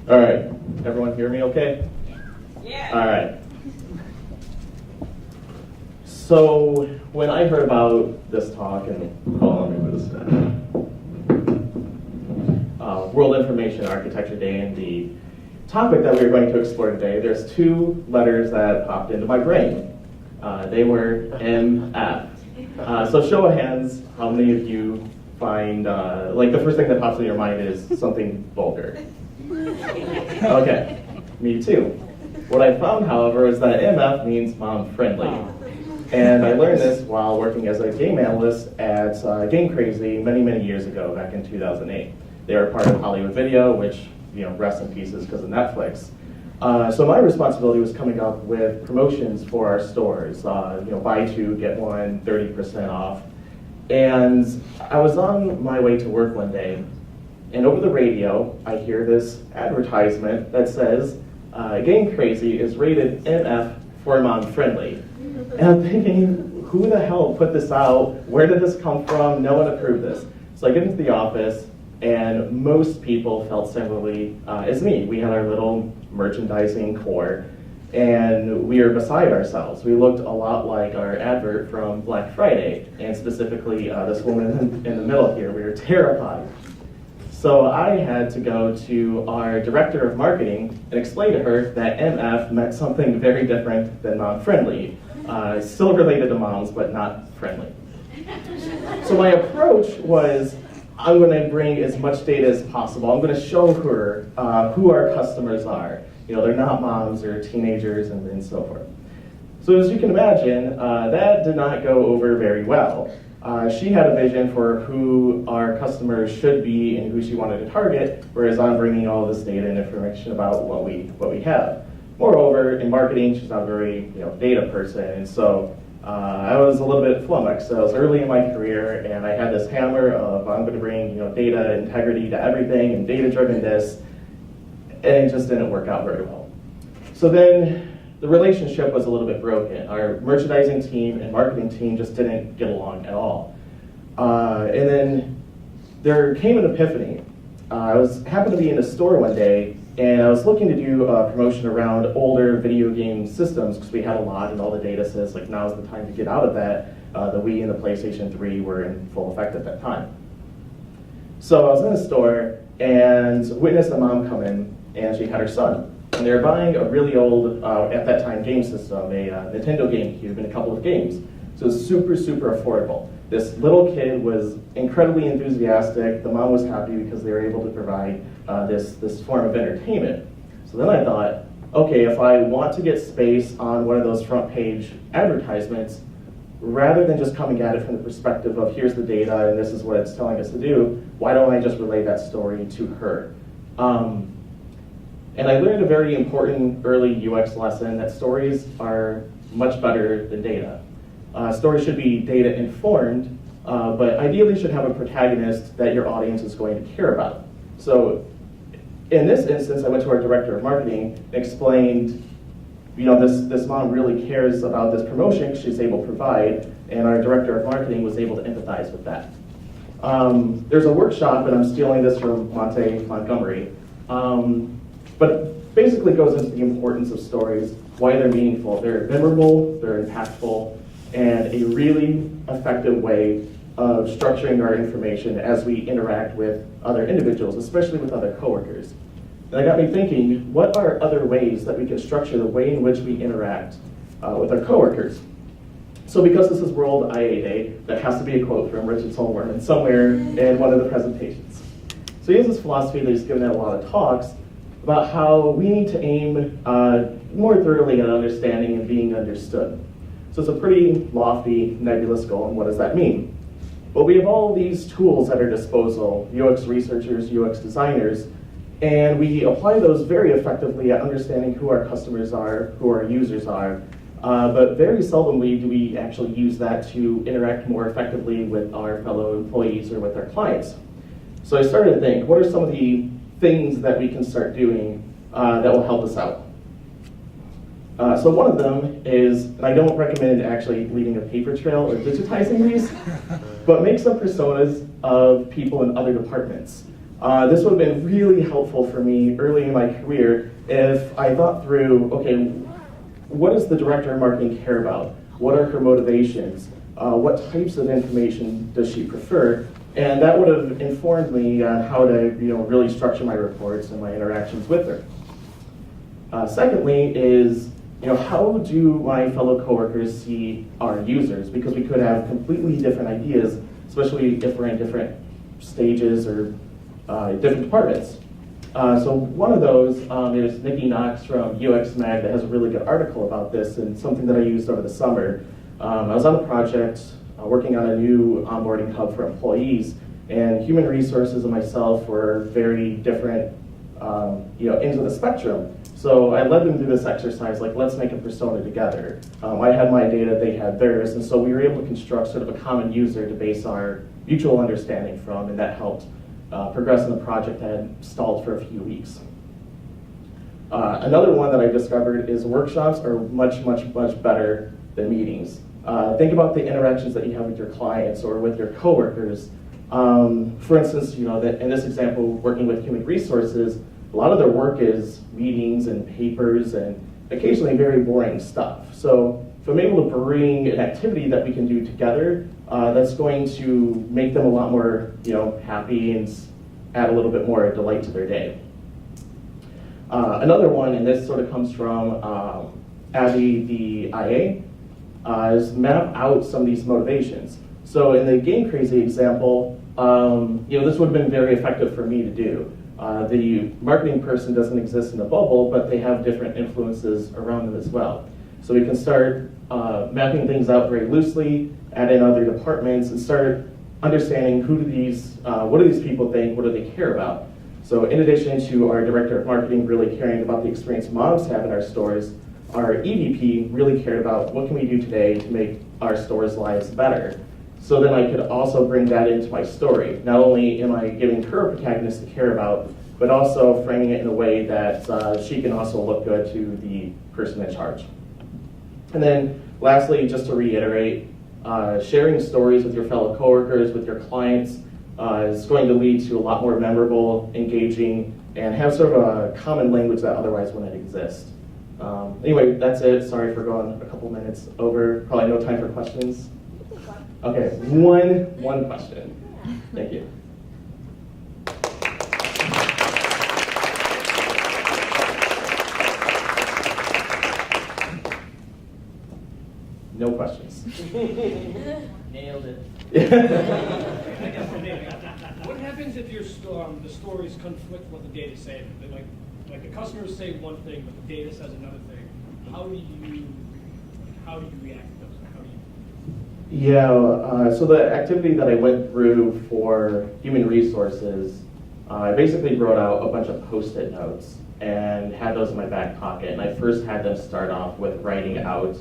All right, everyone hear me okay? Yeah. All right. So when I heard about this talk, and hold on, let me move this. World Information Architecture Day, and the topic that we are going to explore today, there's two letters that popped into my brain. They were MF. So show of hands, how many of you find, like the first thing that pops in your mind is something vulgar? Okay, me too. What I found, however, is that MF means mom friendly. And I learned this while working as a game analyst at Game Crazy many years ago, back in 2008. They were part of Hollywood Video, which, rest in pieces because of Netflix. So my responsibility was coming up with promotions for our stores. Buy two, get one, 30% off. And I was on my way to work one day, and over the radio, I hear this advertisement that says, Game Crazy is rated MF for mom friendly. And I'm thinking, who the hell put this out? Where did this come from? No one approved this. So I get into the office, and most people felt similarly as me. We had our little merchandising core, and we were beside ourselves. We looked a lot like our advert from Black Friday, and specifically this woman in the middle here. We were terrified. So I had to go to our director of marketing and explain to her that MF meant something very different than mom-friendly. Still related to moms, but not friendly. So my approach was, I'm going to bring as much data as possible. I'm going to show her who our customers are. They're not moms or teenagers and so forth. So as you can imagine, that did not go over very well. She had a vision for who our customers should be and who she wanted to target, whereas I'm bringing all this data and information about what we have. Moreover, in marketing, she's not a very data person, and so I was a little bit flummoxed. So I was early in my career, and I had this hammer of I'm going to bring data integrity to everything and data-driven this, and it just didn't work out very well. So then the relationship was a little bit broken. Our merchandising team and marketing team just didn't get along at all. And then there came an epiphany. I happened to be in a store one day, and I was looking to do a promotion around older video game systems because we had a lot, and all the data says like now's the time to get out of that. The Wii and the PlayStation 3 were in full effect at that time. So I was in the store and witnessed a mom come in, and she had her son. And they were buying a really old, at that time, game system, a Nintendo GameCube and a couple of games. So it was super affordable. This little kid was incredibly enthusiastic. The mom was happy because they were able to provide this form of entertainment. So then I thought, okay, if I want to get space on one of those front page advertisements, rather than just coming at it from the perspective of here's the data and this is what it's telling us to do, why don't I just relay that story to her? And I learned a very important early UX lesson that stories are much better than data. Stories should be data informed, but ideally should have a protagonist that your audience is going to care about. So in this instance, I went to our director of marketing and explained, this mom really cares about this promotion she's able to provide, and our director of marketing was able to empathize with that. There's a workshop, and I'm stealing this from Monte Montgomery, but basically goes into the importance of stories, why they're meaningful. They're memorable, they're impactful, and a really effective way of structuring our information as we interact with other individuals, especially with other coworkers. And that got me thinking, what are other ways that we can structure the way in which we interact with our coworkers? So because this is World IA Day, that has to be a quote from Richard Solomon somewhere in one of the presentations. So he has this philosophy that he's given at a lot of talks about how we need to aim more thoroughly at understanding and being understood. So it's a pretty lofty, nebulous goal, and what does that mean? Well, we have all these tools at our disposal, UX researchers, UX designers, and we apply those very effectively at understanding who our customers are, who our users are, but very seldomly do we actually use that to interact more effectively with our fellow employees or with our clients. So I started to think, what are some of the things that we can start doing that will help us out? So one of them is, and I don't recommend actually leaving a paper trail or digitizing these, but make some personas of people in other departments. This would have been really helpful for me early in my career if I thought through, okay, what does the director of marketing care about? What are her motivations? What types of information does she prefer? And that would have informed me on how to really structure my reports and my interactions with her. Secondly is, how do my fellow coworkers see our users? Because we could have completely different ideas, especially if we're in different stages or different departments. So one of those is Nikki Knox from UX Mag that has a really good article about this and something that I used over the summer. I was on a project working on a new onboarding hub for employees, and human resources and myself were very different ends of the spectrum. So I led them through this exercise, like, let's make a persona together. I had my data, they had theirs, and so we were able to construct sort of a common user to base our mutual understanding from, and that helped progress in the project that had stalled for a few weeks. Another one that I discovered is workshops are much, much, much better than meetings. Think about the interactions that you have with your clients or with your coworkers. For instance, in this example, working with human resources, a lot of their work is meetings and papers and occasionally very boring stuff. So if I'm able to bring an activity that we can do together, that's going to make them a lot more happy and add a little bit more delight to their day. Another one, and this sort of comes from Abby, the IA, is map out some of these motivations. So in the Game Crazy example, this would have been very effective for me to do. The marketing person doesn't exist in a bubble, but they have different influences around them as well. So we can start mapping things out very loosely, add in other departments, and start understanding what do these people think, what do they care about. So in addition to our director of marketing really caring about the experience moms have in our stores, our EVP really cared about what can we do today to make our stores' lives better. So then I could also bring that into my story. Not only am I giving her a protagonist to care about, but also framing it in a way that she can also look good to the person in charge. And then lastly, just to reiterate, sharing stories with your fellow coworkers, with your clients, is going to lead to a lot more memorable, engaging, and have sort of a common language that otherwise wouldn't exist. Anyway, that's it. Sorry for going a couple minutes over. Probably no time for questions. Okay, one question. Thank you. No questions. Nailed it. What happens if your the stories conflict with what the data say? Like the customers say one thing, but the data says another thing. How do you react to those? Yeah, so the activity that I went through for human resources, I basically wrote out a bunch of Post-it notes and had those in my back pocket. And I first had them start off with writing out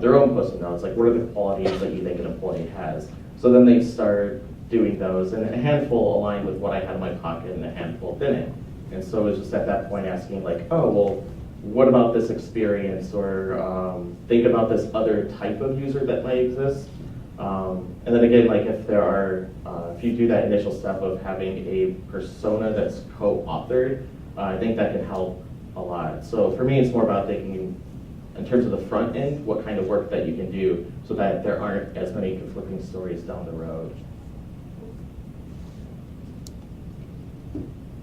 their own Post-it notes, like what are the qualities that you think an employee has. So then they started doing those, and a handful aligned with what I had in my pocket and a handful didn't. And so it was just at that point asking like, oh, well, what about this experience? Or think about this other type of user that might exist. And then again, like if you do that initial step of having a persona that's co-authored, I think that can help a lot. So for me, it's more about thinking in terms of the front end, what kind of work that you can do so that there aren't as many conflicting stories down the road.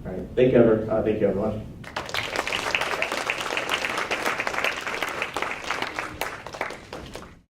All right, thank you everyone.